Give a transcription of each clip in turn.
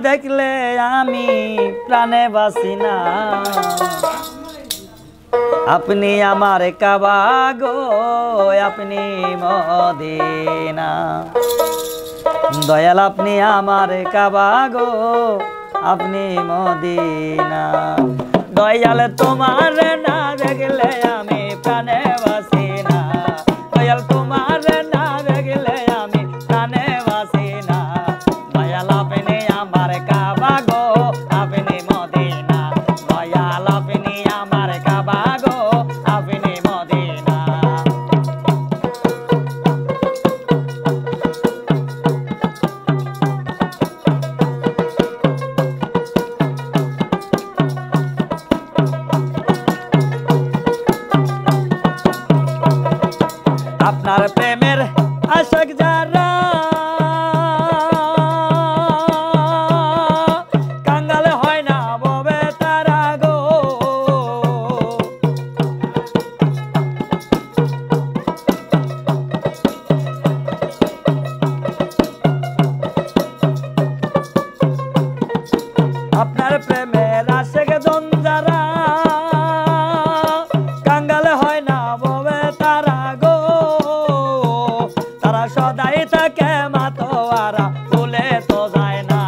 দেখলে আমি প্রাণে বাসি না। আপনি আমার কাবা গো, আপনি মদিনা। দয়াল আপনি আমার কাবা গো, আপনি মদিনা। দয়াল তোমার না দেখলে আমি প্রাণে বাসি না। দয়াল তোমার না দেখলে আমি প্রাণে বাসি না। দয়াল আপনি আমার কাবা গো, আপনি মদিনা। দয়াল আপনি আমার কাবা গো, আপনি মদিনা। আপনার প্রেমের আশিক যারা কাঙ্গাল হয় না ববে তারা গো। আপনার প্রেমের আশিক জন যারা কাঙ্গাল হয় না ববে তারা গো। তারা সদাই থাকে মাতোয়ারা, ভুলে তো যায় না।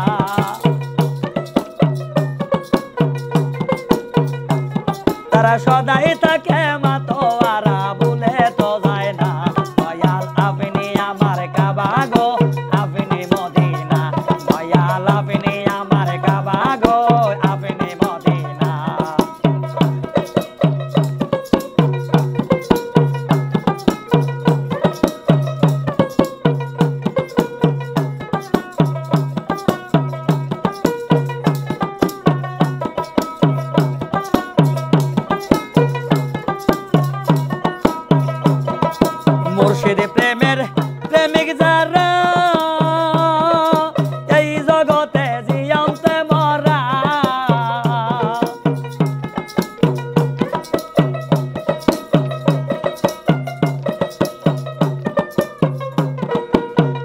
তারা সদাই থাকে মাতোয়ারা, ভুলে তো যায় না। দয়াল আপনি আমার কাবা গো, আপনি মদিনা। দয়াল আপনি আমার কাবা গো, আপনি মদিনা। মুর্শিদ প্রেমের প্রেমিক যারা এই জগতে জিয়ন্তে মরা।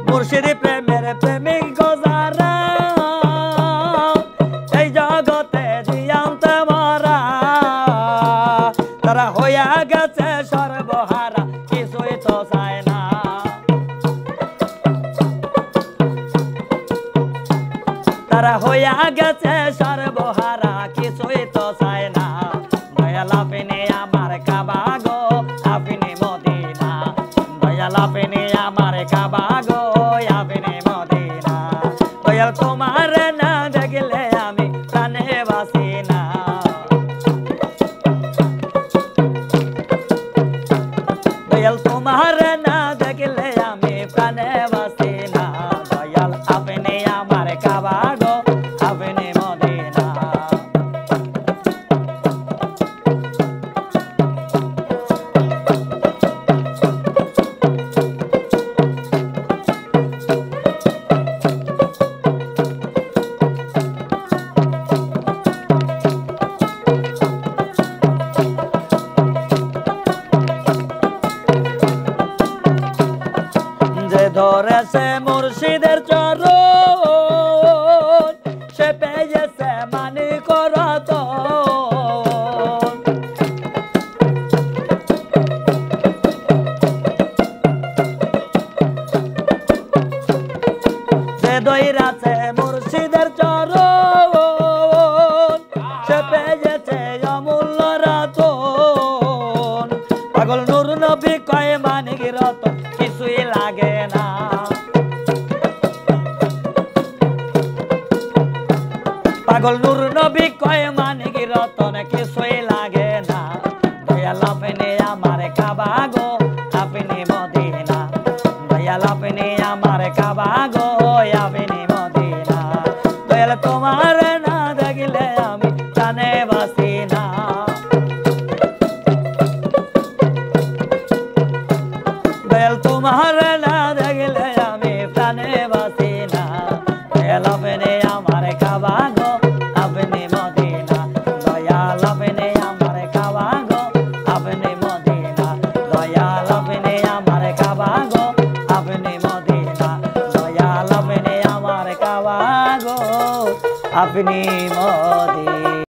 মুর্শিদ প্রেমের প্রেমিক যারা এই জগতে জিয়ন্তে মরা। তারা হইয়া গেছে সর্বহারা, কিছুই তো চায় না। তারা হইয়া গেছে সর্বহারা, কিছুই তো চায় না। দয়াল আপনি আমার কাবা গো, আপনি মদিনা। দয়াল আপনি আমার কাবা গো, আপনি মদিনা। দয়াল তোমার না দেখলে আমি প্রাণে বাসি না। দয়াল তোমার না দেখলে আমি প্রাণে বাসি না। দয়াল আপনি আমার কাবা গো, আপনি মদিনা। যে ধরেছে মুর্শিদের চরণ, সে পেয়েছে মানিক রতন। যে ধরেছে মুর্শিদের চরণ, সে পেয়েছে অমূল্য রতন। পাগল নূর নবী কয় মানিক রতন কিছুই লাগে না। পাগল নূর নবী কয় মানিক রতন কিছুই লাগে না। দয়াল আপনি আমার কাবা গো, আপনি মদিনা। দয়াল আপনি আমার কাবা গো, আপনি মদিনা। দয়াল তোমার না দেখলে আমি প্রাণে বাসি না। দয়াল তোমার না দেখলে আমি প্রাণে বাসি না। দয়াল আপনি আমার কাবা গো, আপনি মদিনা। দয়াল আপনি আমার কাবা গো, আপনি মদিনা। দয়াল আপনি আমার কাবা গো, আপনি মদিনা। দয়াল আপনি আমার কাবা গো। আপনি মদিনা।